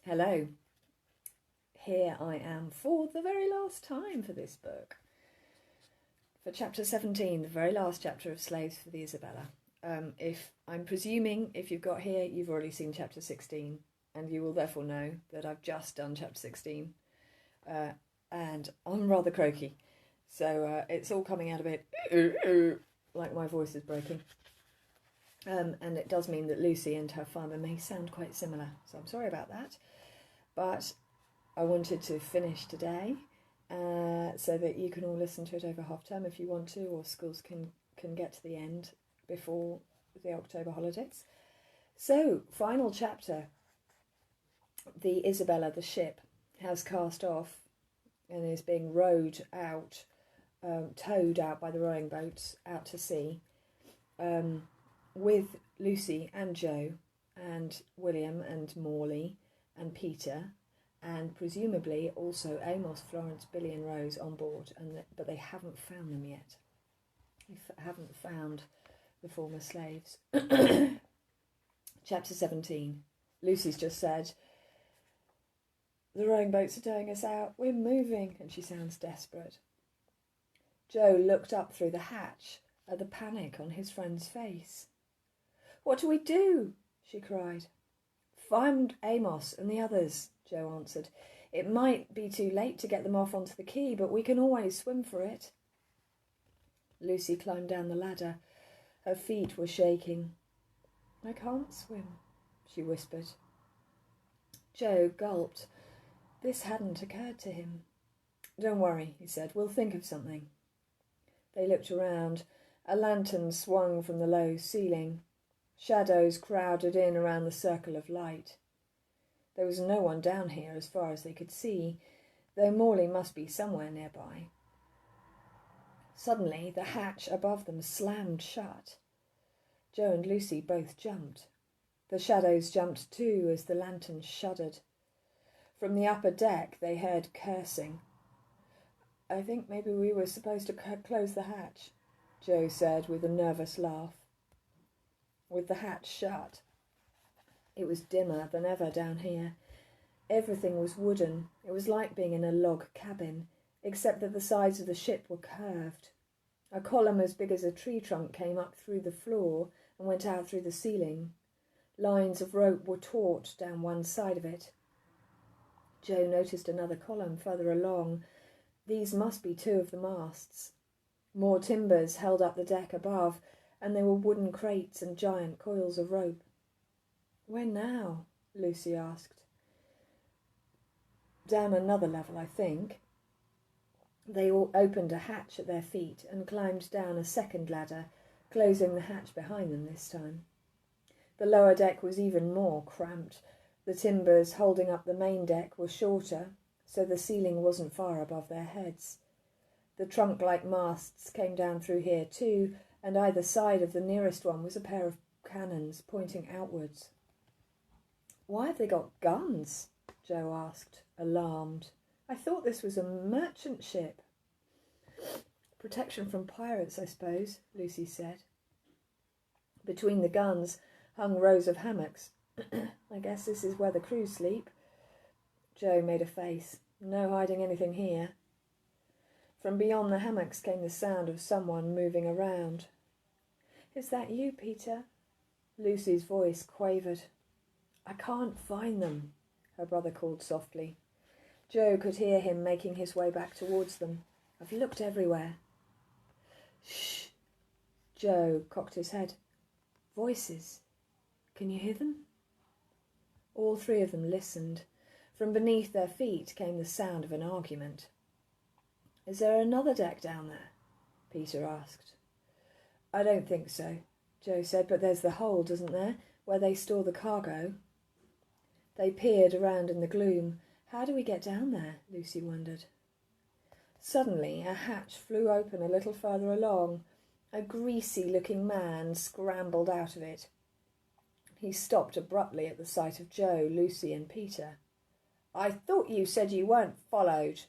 Hello. Here I am for the very last time for this book. For chapter 17, the very last chapter of Slaves for the Isabella. I'm presuming if you've got here, you've already seen chapter 16, and you will therefore know that I've just done chapter 16, and I'm rather croaky, so it's all coming out a bit like my voice is breaking. And it does mean that Lucy and her farmer may sound quite similar, so I'm sorry about that. But I wanted to finish today so that you can all listen to it over half-term if you want to, or schools can get to the end before the October holidays. So, final chapter. The Isabella, the ship, has cast off and is being rowed out, towed out by the rowing boats out to sea, with Lucy and Joe and William and Morley and Peter, and presumably also Amos, Florence, Billy and Rose on board, but they haven't found them yet. They haven't found the former slaves. Chapter 17. Lucy's just said, "The rowing boats are towing us out. We're moving," and she sounds desperate. Joe looked up through the hatch at the panic on his friend's face. "What do we do?" she cried. "Find Amos and the others," Joe answered. "It might be too late to get them off onto the quay, but we can always swim for it." Lucy climbed down the ladder. Her feet were shaking. "I can't swim," she whispered. Joe gulped. This hadn't occurred to him. "Don't worry," he said. "We'll think of something." They looked around. A lantern swung from the low ceiling. Shadows crowded in around the circle of light. There was no one down here as far as they could see, though Morley must be somewhere nearby. Suddenly, the hatch above them slammed shut. Joe and Lucy both jumped. The shadows jumped too as the lantern shuddered. From the upper deck they heard cursing. "I think maybe we were supposed to close the hatch," Joe said with a nervous laugh. With the hatch shut, it was dimmer than ever down here. Everything was wooden. It was like being in a log cabin, except that the sides of the ship were curved. A column as big as a tree trunk came up through the floor and went out through the ceiling. Lines of rope were taut down one side of it. Joe noticed another column further along. These must be two of the masts. More timbers held up the deck above, and there were wooden crates and giant coils of rope. "Where now?" Lucy asked. "Down another level, I think." They all opened a hatch at their feet and climbed down a second ladder, closing the hatch behind them this time. The lower deck was even more cramped. The timbers holding up the main deck were shorter, so the ceiling wasn't far above their heads. The trunk-like masts came down through here too, and either side of the nearest one was a pair of cannons pointing outwards. "Why have they got guns?" Joe asked, alarmed. "I thought this was a merchant ship." "Protection from pirates, I suppose," Lucy said. Between the guns hung rows of hammocks. "I guess this is where the crew sleep." Joe made a face. "No hiding anything here." From beyond the hammocks came the sound of someone moving around. "Is that you, Peter?" Lucy's voice quavered. "I can't find them," her brother called softly. Joe could hear him making his way back towards them. "I've looked everywhere." "Shh!" Joe cocked his head. "Voices. Can you hear them?" All three of them listened. From beneath their feet came the sound of an argument. "Is there another deck down there?" Peter asked. "I don't think so," Joe said, "but there's the hold, isn't there, where they store the cargo?" They peered around in the gloom. "How do we get down there?" Lucy wondered. Suddenly a hatch flew open a little further along. A greasy-looking man scrambled out of it. He stopped abruptly at the sight of Joe, Lucy and Peter. "I thought you said you weren't followed,"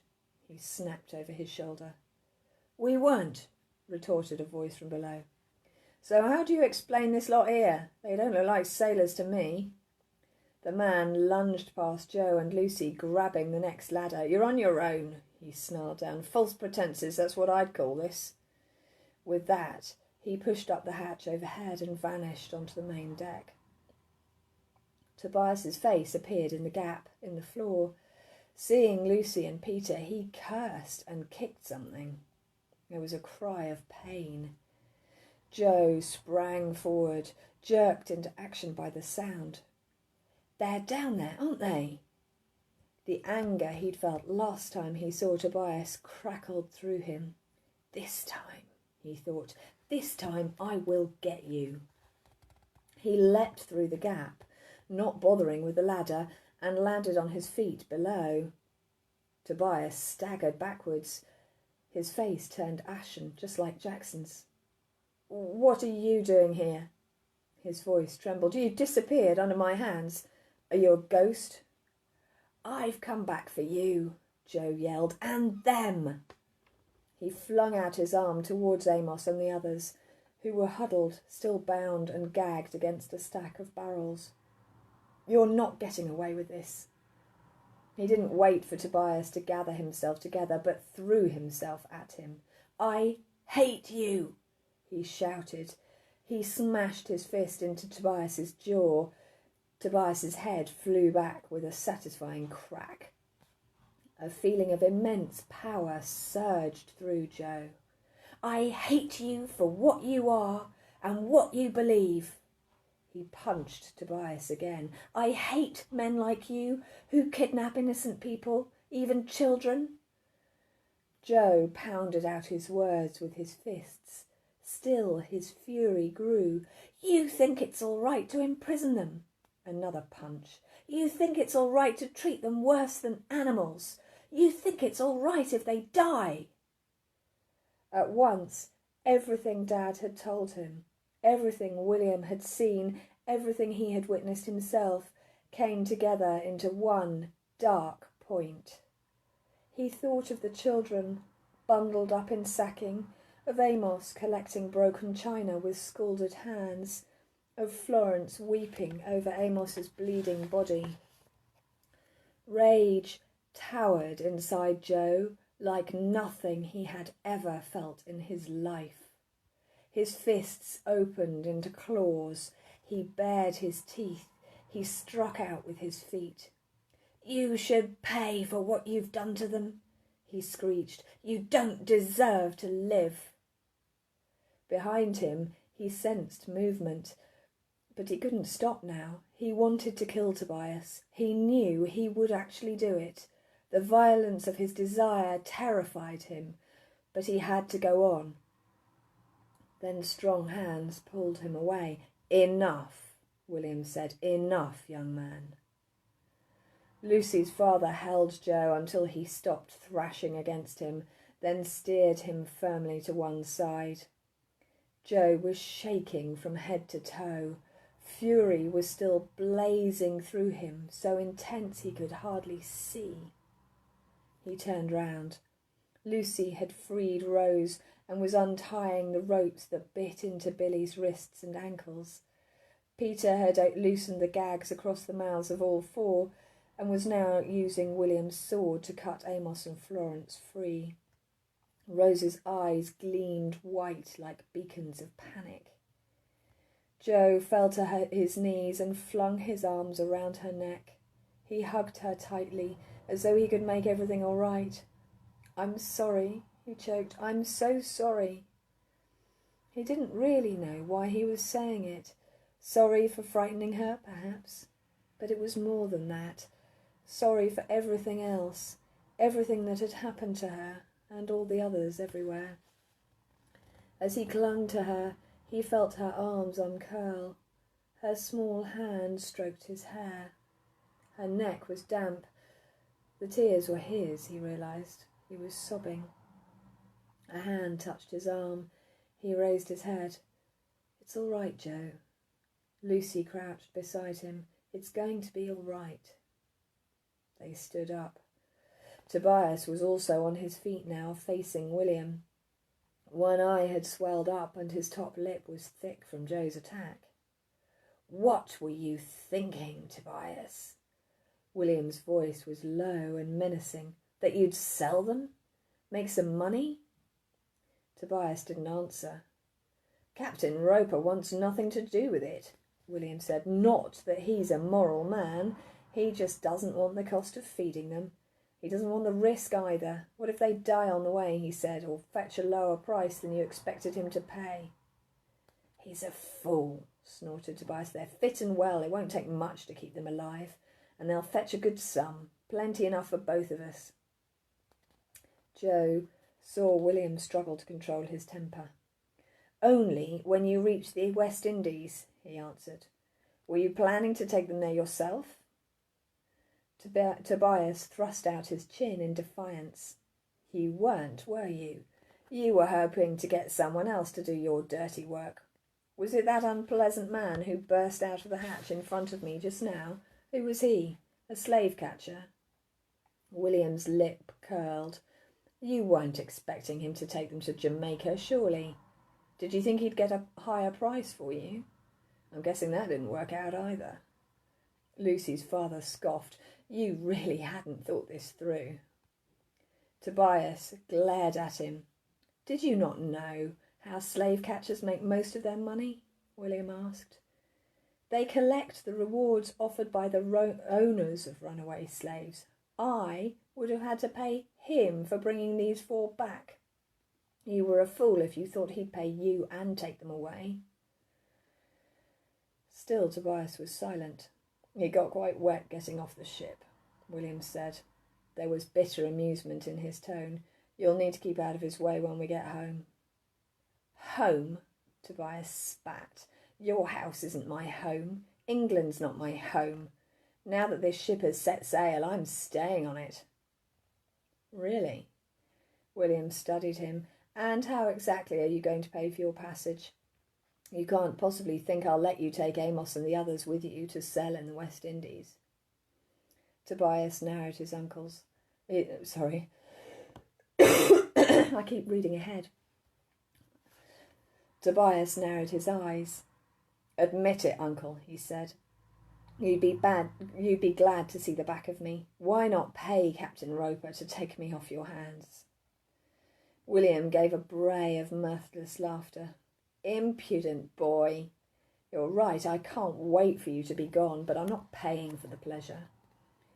he snapped over his shoulder. "We weren't," retorted a voice from below. "So how do you explain this lot here? They don't look like sailors to me." The man lunged past Joe and Lucy, grabbing the next ladder. "You're on your own," he snarled down. "False pretences, that's what I'd call this." With that, he pushed up the hatch overhead and vanished onto the main deck. Tobias's face appeared in the gap in the floor. Seeing Lucy and Peter, he cursed and kicked something. There was a cry of pain. Joe sprang forward, jerked into action by the sound. "They're down there, aren't they?" The anger he'd felt last time he saw Tobias crackled through him. "This time," he thought, "this time I will get you." He leapt through the gap, not bothering with the ladder, and landed on his feet below. Tobias staggered backwards. His face turned ashen, just like Jackson's. "What are you doing here?" His voice trembled. "You disappeared under my hands. Are you a ghost?" "I've come back for you," Joe yelled, "and them." He flung out his arm towards Amos and the others, who were huddled, still bound and gagged against a stack of barrels. "You're not getting away with this." He didn't wait for Tobias to gather himself together, but threw himself at him. "I hate you," he shouted. He smashed his fist into Tobias's jaw. Tobias's head flew back with a satisfying crack. A feeling of immense power surged through Joe. "I hate you for what you are and what you believe." He punched Tobias again. "I hate men like you who kidnap innocent people, even children." Joe pounded out his words with his fists. Still his fury grew. "You think it's all right to imprison them." Another punch. "You think it's all right to treat them worse than animals. You think it's all right if they die." At once, everything Dad had told him, everything William had seen, everything he had witnessed himself, came together into one dark point. He thought of the children bundled up in sacking, of Amos collecting broken china with scalded hands, of Florence weeping over Amos's bleeding body. Rage towered inside Joe like nothing he had ever felt in his life. His fists opened into claws. He bared his teeth. He struck out with his feet. "You should pay for what you've done to them," he screeched. "You don't deserve to live." Behind him he sensed movement, but he couldn't stop now. He wanted to kill Tobias. He knew he would actually do it. The violence of his desire terrified him, but he had to go on. Then strong hands pulled him away. "Enough," William said. "Enough, young man." Lucy's father held Joe until he stopped thrashing against him, then steered him firmly to one side. Joe was shaking from head to toe. Fury was still blazing through him, so intense he could hardly see. He turned round. Lucy had freed Rose and was untying the ropes that bit into Billy's wrists and ankles. Peter had loosened the gags across the mouths of all four and was now using William's sword to cut Amos and Florence free. Rose's eyes gleamed white like beacons of panic. Joe fell to his knees and flung his arms around her neck. He hugged her tightly, as though he could make everything all right. "I'm sorry," he choked. "I'm so sorry." He didn't really know why he was saying it. Sorry for frightening her, perhaps. But it was more than that. Sorry for everything else, everything that had happened to her, and all the others everywhere. As he clung to her, he felt her arms uncurl. Her small hand stroked his hair. Her neck was damp. The tears were his, he realised. He was sobbing. A hand touched his arm. He raised his head. "It's all right, Joe." Lucy crouched beside him. "It's going to be all right." They stood up. Tobias was also on his feet now, facing William. One eye had swelled up and his top lip was thick from Joe's attack. What were you thinking, Tobias? William's voice was low and menacing. That you'd sell them? Make some money? Tobias didn't answer. Captain Roper wants nothing to do with it, William said. Not that he's a moral man. He just doesn't want the cost of feeding them. He doesn't want the risk either. What if they die on the way, he said, or fetch a lower price than you expected him to pay? He's a fool, snorted Tobias. They're fit and well. It won't take much to keep them alive, and they'll fetch a good sum. Plenty enough for both of us. Joe saw William struggle to control his temper. Only when you reach the West Indies, he answered. Were you planning to take them there yourself? Tobias thrust out his chin in defiance. You weren't, were you? You were hoping to get someone else to do your dirty work. Was it that unpleasant man who burst out of the hatch in front of me just now? Who was he? A slave catcher? William's lip curled. You weren't expecting him to take them to Jamaica, surely? Did you think he'd get a higher price for you? I'm guessing that didn't work out either. Lucy's father scoffed. You really hadn't thought this through. Tobias glared at him. Did you not know how slave catchers make most of their money? William asked. They collect the rewards offered by the owners of runaway slaves. I would have had to pay him for bringing these 4 back. You were a fool if you thought he'd pay you and take them away. Still Tobias was silent. He got quite wet getting off the ship, William said. There was bitter amusement in his tone. You'll need to keep out of his way when we get home. Home? Tobias spat. Your house isn't my home. England's not my home. Now that this ship has set sail, I'm staying on it. Really? William studied him. And how exactly are you going to pay for your passage? You can't possibly think I'll let you take Amos and the others with you to sell in the West Indies. Tobias narrowed his uncles. Sorry. I keep reading ahead. Tobias narrowed his eyes. Admit it, uncle, he said. You'd be glad to see the back of me. Why not pay Captain Roper to take me off your hands? William gave a bray of mirthless laughter. Impudent boy. You're right, I can't wait for you to be gone, but I'm not paying for the pleasure.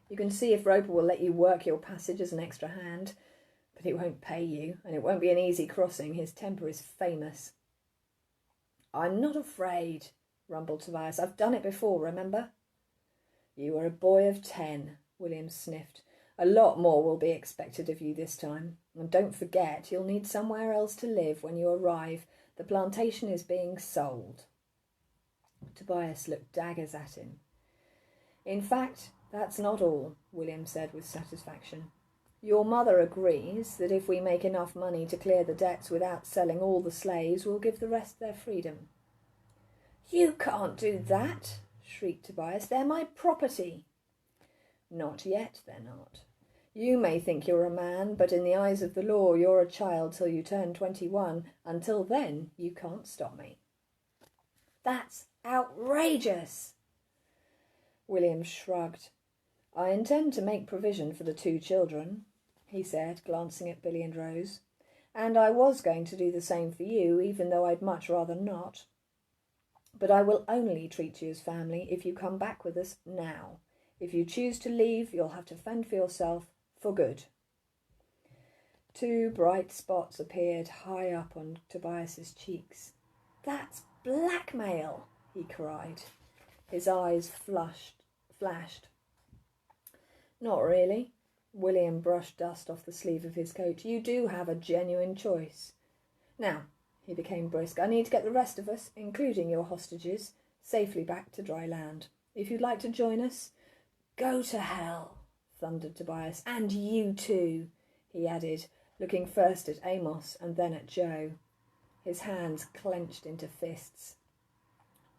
You can see if Roper will let you work your passage as an extra hand, but it won't pay you, and it won't be an easy crossing. His temper is famous. I'm not afraid, rumbled Tobias. I've done it before, remember? You were a boy of 10, William sniffed. A lot more will be expected of you this time. And don't forget, you'll need somewhere else to live when you arrive. The plantation is being sold. Tobias looked daggers at him. In fact, that's not all, William said with satisfaction. Your mother agrees that if we make enough money to clear the debts without selling all the slaves, we'll give the rest their freedom. You can't do that, shrieked Tobias. They're my property. Not yet, they're not. You may think you're a man, but in the eyes of the law you're a child till you turn 21. Until then, you can't stop me. That's outrageous. William shrugged. I intend to make provision for the 2 children, he said, glancing at Billy and Rose. And I was going to do the same for you, even though I'd much rather not. But I will only treat you as family if you come back with us now. If you choose to leave, you'll have to fend for yourself for good. 2 bright spots appeared high up on Tobias's cheeks. That's blackmail, he cried. His eyes flashed. Not really. William brushed dust off the sleeve of his coat. You do have a genuine choice. Now, he became brisk, I need to get the rest of us, including your hostages, safely back to dry land. If you'd like to join us, go to hell, thundered Tobias. And you too, he added, looking first at Amos and then at Joe. His hands clenched into fists.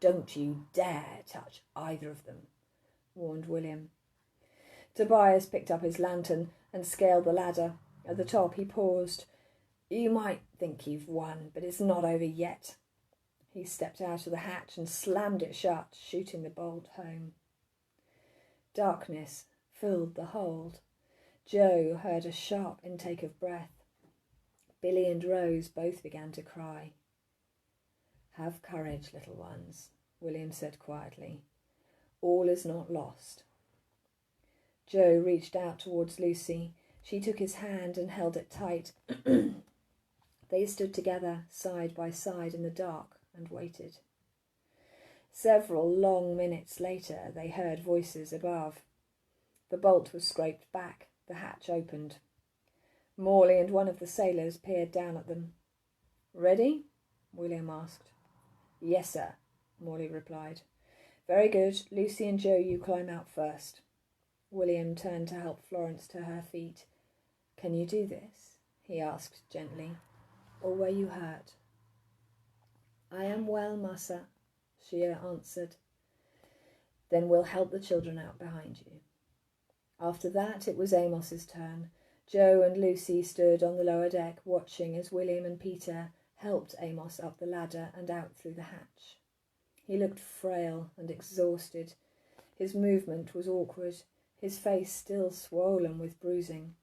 Don't you dare touch either of them, warned William. Tobias picked up his lantern and scaled the ladder. At the top he paused. You might think you've won, but it's not over yet. He stepped out of the hatch and slammed it shut, shooting the bolt home. Darkness filled the hold. Joe heard a sharp intake of breath. Billy and Rose both began to cry. "Have courage, little ones," William said quietly. "All is not lost." Joe reached out towards Lucy. She took his hand and held it tight. They stood together, side by side in the dark, and waited. Several long minutes later, they heard voices above. The bolt was scraped back. The hatch opened. Morley and one of the sailors peered down at them. "Ready?" William asked. "Yes, sir," Morley replied. "Very good. Lucy and Joe, you climb out first." William turned to help Florence to her feet. "Can you do this?" he asked gently. "Or were you hurt?" "I am well, massa," she answered. "Then we'll help the children out behind you." After that, it was Amos's turn. Joe and Lucy stood on the lower deck, watching as William and Peter helped Amos up the ladder and out through the hatch. He looked frail and exhausted. His movement was awkward, his face still swollen with bruising.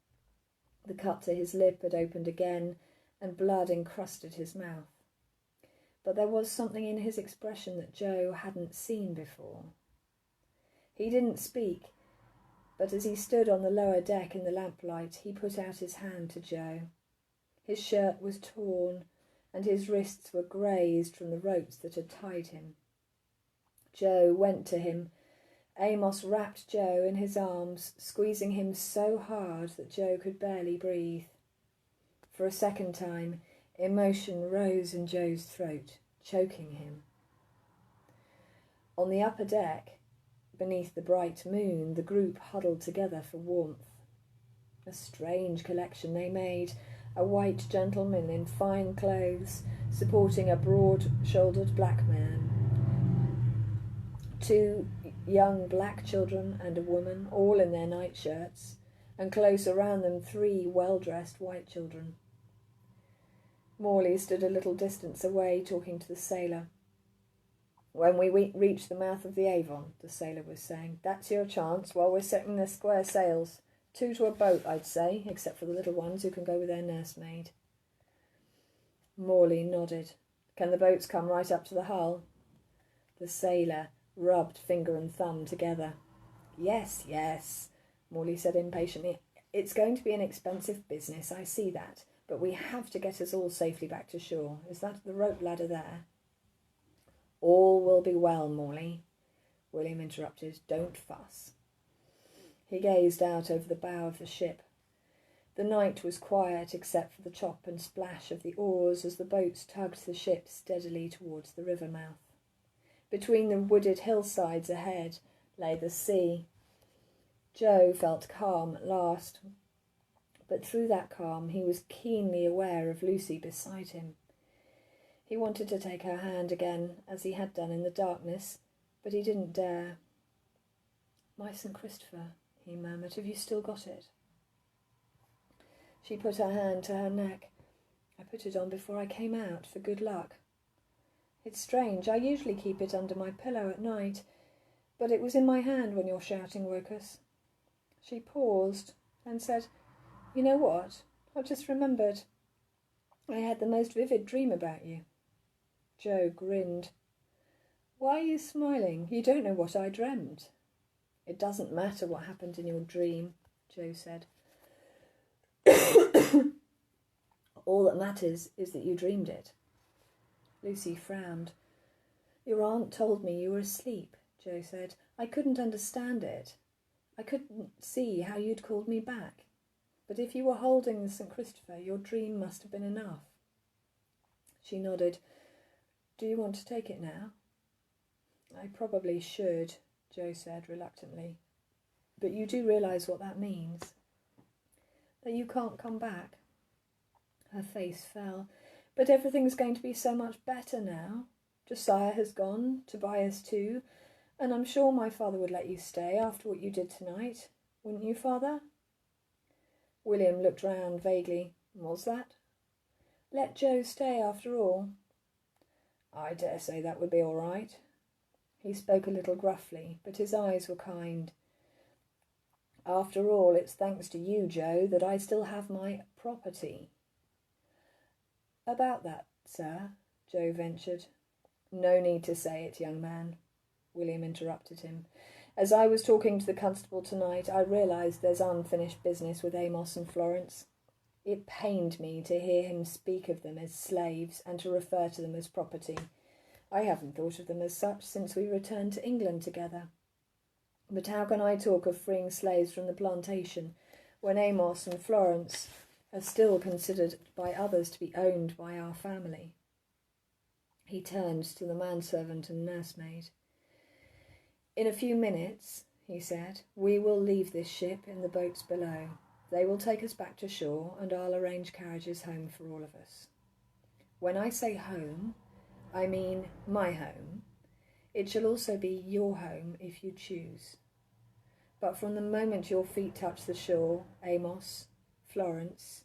The cut to his lip had opened again, and blood encrusted his mouth. But there was something in his expression that Joe hadn't seen before. He didn't speak, but as he stood on the lower deck in the lamplight, he put out his hand to Joe. His shirt was torn, and his wrists were grazed from the ropes that had tied him. Joe went to him. Amos wrapped Joe in his arms, squeezing him so hard that Joe could barely breathe. For a second time, emotion rose in Joe's throat, choking him. On the upper deck, beneath the bright moon, the group huddled together for warmth. A strange collection they made, a white gentleman in fine clothes, supporting a broad-shouldered black man. 2 young black children and a woman, all in their nightshirts, and close around them 3 well-dressed white children. Morley stood a little distance away, talking to the sailor. "When we reach the mouth of the Avon," the sailor was saying, "that's your chance while we're setting the square sails. 2 to a boat, I'd say, except for the little ones who can go with their nursemaid." Morley nodded. "Can the boats come right up to the hull?" The sailor rubbed finger and thumb together. Yes, Morley said impatiently. "It's going to be an expensive business, I see that, but we have to get us all safely back to shore. Is that the rope ladder there?" "All will be well, Morley," William interrupted. "Don't fuss." He gazed out over the bow of the ship. The night was quiet except for the chop and splash of the oars as the boats tugged the ship steadily towards the river mouth. Between the wooded hillsides ahead lay the sea. Joe felt calm at last, but through that calm he was keenly aware of Lucy beside him. He wanted to take her hand again, as he had done in the darkness, but he didn't dare. "My St. Christopher," he murmured, "have you still got it?" She put her hand to her neck. "I put it on before I came out, for good luck. It's strange, I usually keep it under my pillow at night, but it was in my hand when your shouting woke us." She paused and said, "You know what? I've just remembered. I had the most vivid dream about you." Joe grinned. "Why are you smiling? You don't know what I dreamt." "It doesn't matter what happened in your dream," Joe said. "All that matters is that you dreamed it." Lucy frowned. "Your aunt told me you were asleep," Joe said. "I couldn't understand it. I couldn't see how you'd called me back. But if you were holding the St. Christopher, your dream must have been enough." She nodded. "Do you want to take it now?" "I probably should," Joe said reluctantly. "But you do realise what that means?" "That you can't come back?" Her face fell. "But everything's going to be so much better now. Josiah has gone, Tobias too, and I'm sure my father would let you stay after what you did tonight. Wouldn't you, Father?" William looked round vaguely. "What's that?" "Let Joe stay after all." I dare say that would be all right. He spoke a little gruffly, but his eyes were kind. After all, it's thanks to you, Joe, that I still have my property. About that, sir, Joe ventured. No need to say it, young man, William interrupted him. As I was talking to the constable tonight, I realised there's unfinished business with Amos and Florence. It pained me to hear him speak of them as slaves and to refer to them as property. I haven't thought of them as such since we returned to England together. But how can I talk of freeing slaves from the plantation when Amos and Florence are still considered by others to be owned by our family? He turned to the manservant and nursemaid. In a few minutes, he said, we will leave this ship in the boats below. They will take us back to shore, and I'll arrange carriages home for all of us. When I say home, I mean my home. It shall also be your home if you choose. But from the moment your feet touch the shore, Amos, Florence,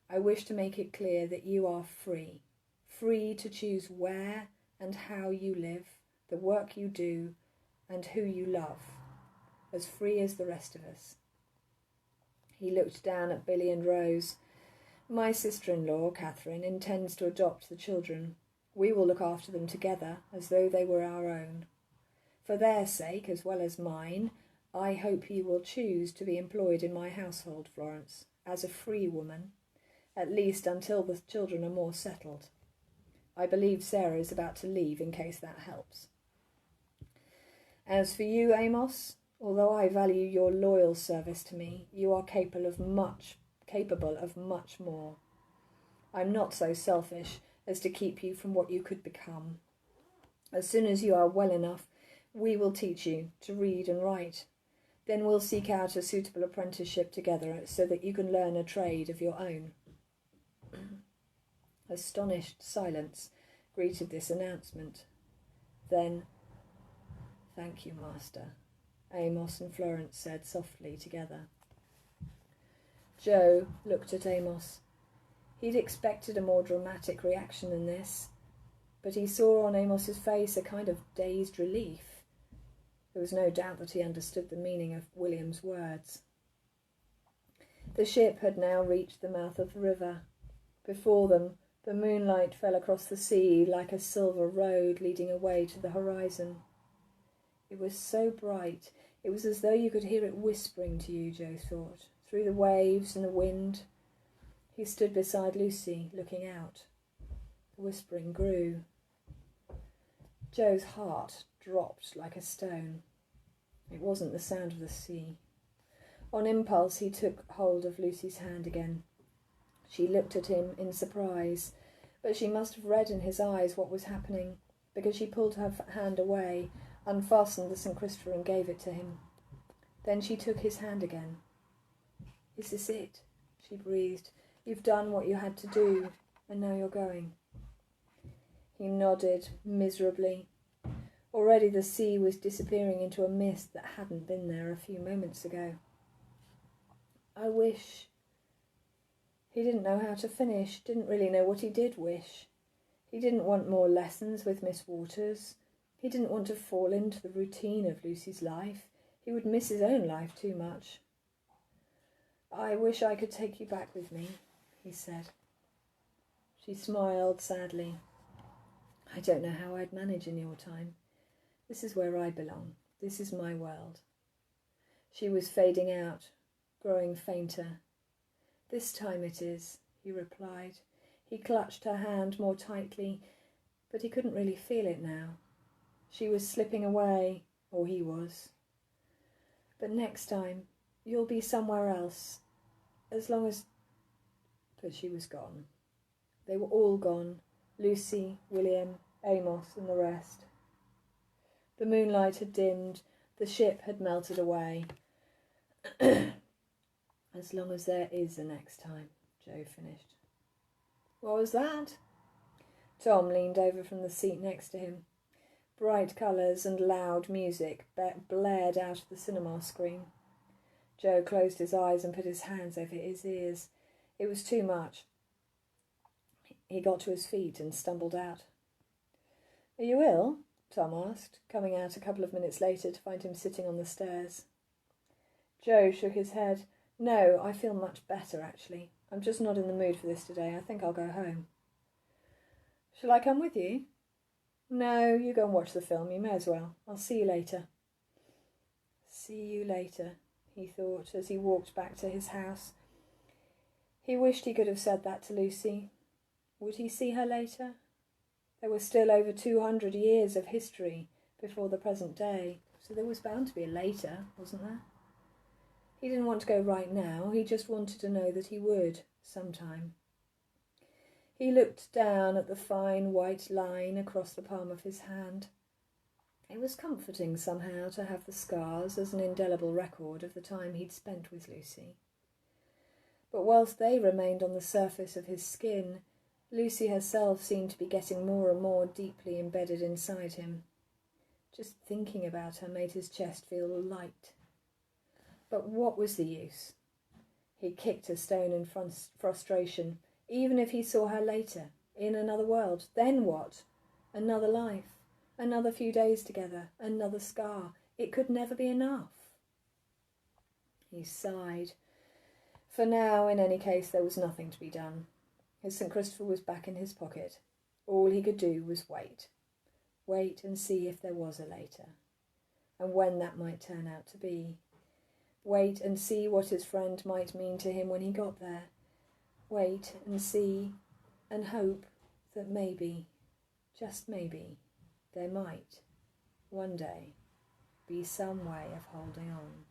I wish to make it clear that you are free. Free to choose where and how you live, the work you do, and who you love, as free as the rest of us. He looked down at Billy and Rose. My sister-in-law, Catherine, intends to adopt the children. We will look after them together, as though they were our own. For their sake, as well as mine, I hope you will choose to be employed in my household, Florence, as a free woman, at least until the children are more settled. I believe Sarah is about to leave, in case that helps. As for you, Amos, although I value your loyal service to me, you are capable of much more. I'm not so selfish as to keep you from what you could become. As soon as you are well enough, we will teach you to read and write. Then we'll seek out a suitable apprenticeship together so that you can learn a trade of your own. Astonished silence greeted this announcement. Then, thank you, Master, Amos and Florence said softly together. Joe looked at Amos. He'd expected a more dramatic reaction than this, but he saw on Amos's face a kind of dazed relief. There was no doubt that he understood the meaning of William's words. The ship had now reached the mouth of the river. Before them, the moonlight fell across the sea like a silver road leading away to the horizon. It was so bright, it was as though you could hear it whispering to you, Joe thought, through the waves and the wind. He stood beside Lucy, looking out. The whispering grew. Joe's heart dropped like a stone. It wasn't the sound of the sea. On impulse, he took hold of Lucy's hand again. She looked at him in surprise, but she must have read in his eyes what was happening, because she pulled her hand away, unfastened the St. Christopher and gave it to him. Then she took his hand again. Is this it? She breathed. You've done what you had to do, and now you're going. He nodded miserably. Already the sea was disappearing into a mist that hadn't been there a few moments ago. I wish... He didn't know how to finish, didn't really know what he did wish. He didn't want more lessons with Miss Waters. He didn't want to fall into the routine of Lucy's life. He would miss his own life too much. I wish I could take you back with me, he said. She smiled sadly. I don't know how I'd manage in your time. This is where I belong. This is my world. She was fading out, growing fainter. This time it is, he replied. He clutched her hand more tightly, but he couldn't really feel it now. She was slipping away, or he was. But next time, you'll be somewhere else, as long as... But she was gone. They were all gone, Lucy, William, Amos, and the rest. The moonlight had dimmed, the ship had melted away. As long as there is a next time, Joe finished. What was that? Tom leaned over from the seat next to him. Bright colours and loud music blared out of the cinema screen. Joe closed his eyes and put his hands over his ears. It was too much. He got to his feet and stumbled out. Are you ill? Tom asked, coming out a couple of minutes later to find him sitting on the stairs. Joe shook his head. No, I feel much better, actually. I'm just not in the mood for this today. I think I'll go home. Shall I come with you? No, you go and watch the film. You may as well. I'll see you later. See you later, he thought as he walked back to his house. He wished he could have said that to Lucy. Would he see her later? There was still over 200 years of history before the present day, so there was bound to be a later, wasn't there? He didn't want to go right now. He just wanted to know that he would, sometime. He looked down at the fine white line across the palm of his hand. It was comforting somehow to have the scars as an indelible record of the time he'd spent with Lucy. But whilst they remained on the surface of his skin, Lucy herself seemed to be getting more and more deeply embedded inside him. Just thinking about her made his chest feel light. But what was the use? He kicked a stone in frustration. Even if he saw her later, in another world, then what? Another life, another few days together, another scar. It could never be enough. He sighed. For now, in any case, there was nothing to be done. His St. Christopher was back in his pocket. All he could do was wait. Wait and see if there was a later, and when that might turn out to be. Wait and see what his friend might mean to him when he got there. Wait and see and hope that maybe, just maybe, there might, one day, be some way of holding on.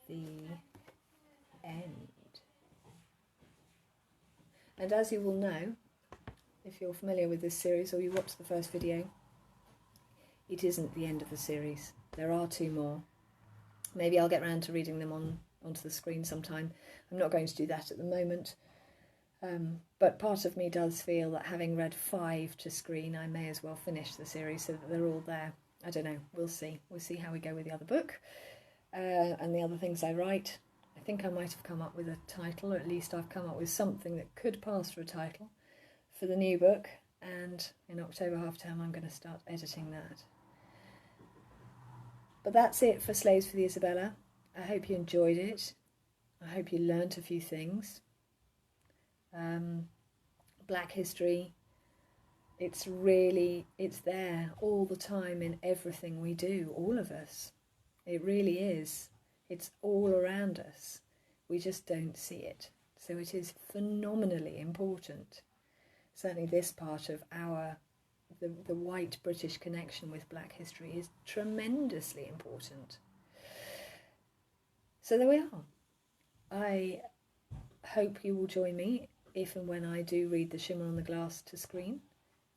The end. And as you will know, if you're familiar with this series or you watched the first video, it isn't the end of the series. There are 2 more. Maybe I'll get round to reading them onto the screen sometime. I'm not going to do that at the moment. But part of me does feel that having read 5 to screen, I may as well finish the series so that they're all there. I don't know. We'll see. We'll see how we go with the other book and the other things I write. I think I might have come up with a title, or at least I've come up with something that could pass for a title for the new book. And in October half term, I'm going to start editing that. But that's it for Slaves for the Isabella. I hope you enjoyed it. I hope you learnt a few things. Black history, it's there all the time in everything we do, all of us. It really is. It's all around us. We just don't see it. So it is phenomenally important. Certainly this part of the white British connection with black history is tremendously important. So there we are. I hope you will join me if and when I do read The Shimmer on the Glass to screen.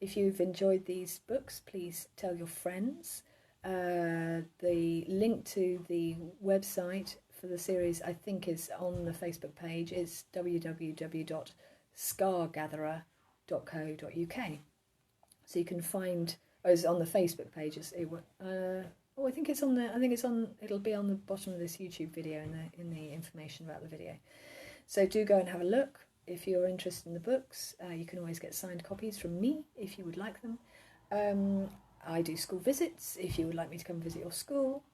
If you've enjoyed these books, please tell your friends. The link to the website for the series, I think, is on the Facebook page. It's www.scargatherer.co.uk. So you can find. Oh, it's on the Facebook page. I think it's on the. I think it's on. It'll be on the bottom of this YouTube video in the information about the video. So do go and have a look if you're interested in the books. You can always get signed copies from me if you would like them. I do school visits. If you would like me to come visit your school,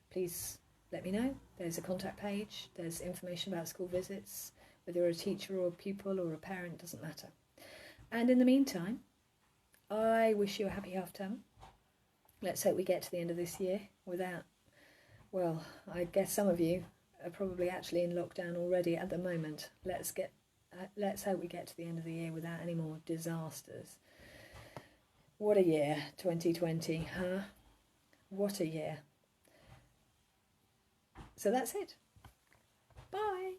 please let me know. There's a contact page. There's information about school visits. Whether you're a teacher or a pupil or a parent, doesn't matter. And in the meantime, I wish you a happy half term. Let's hope we get to the end of this year without, well, I guess some of you are probably actually in lockdown already at the moment. Let's hope we get to the end of the year without any more disasters. What a year, 2020, huh? What a year. So that's it. Bye.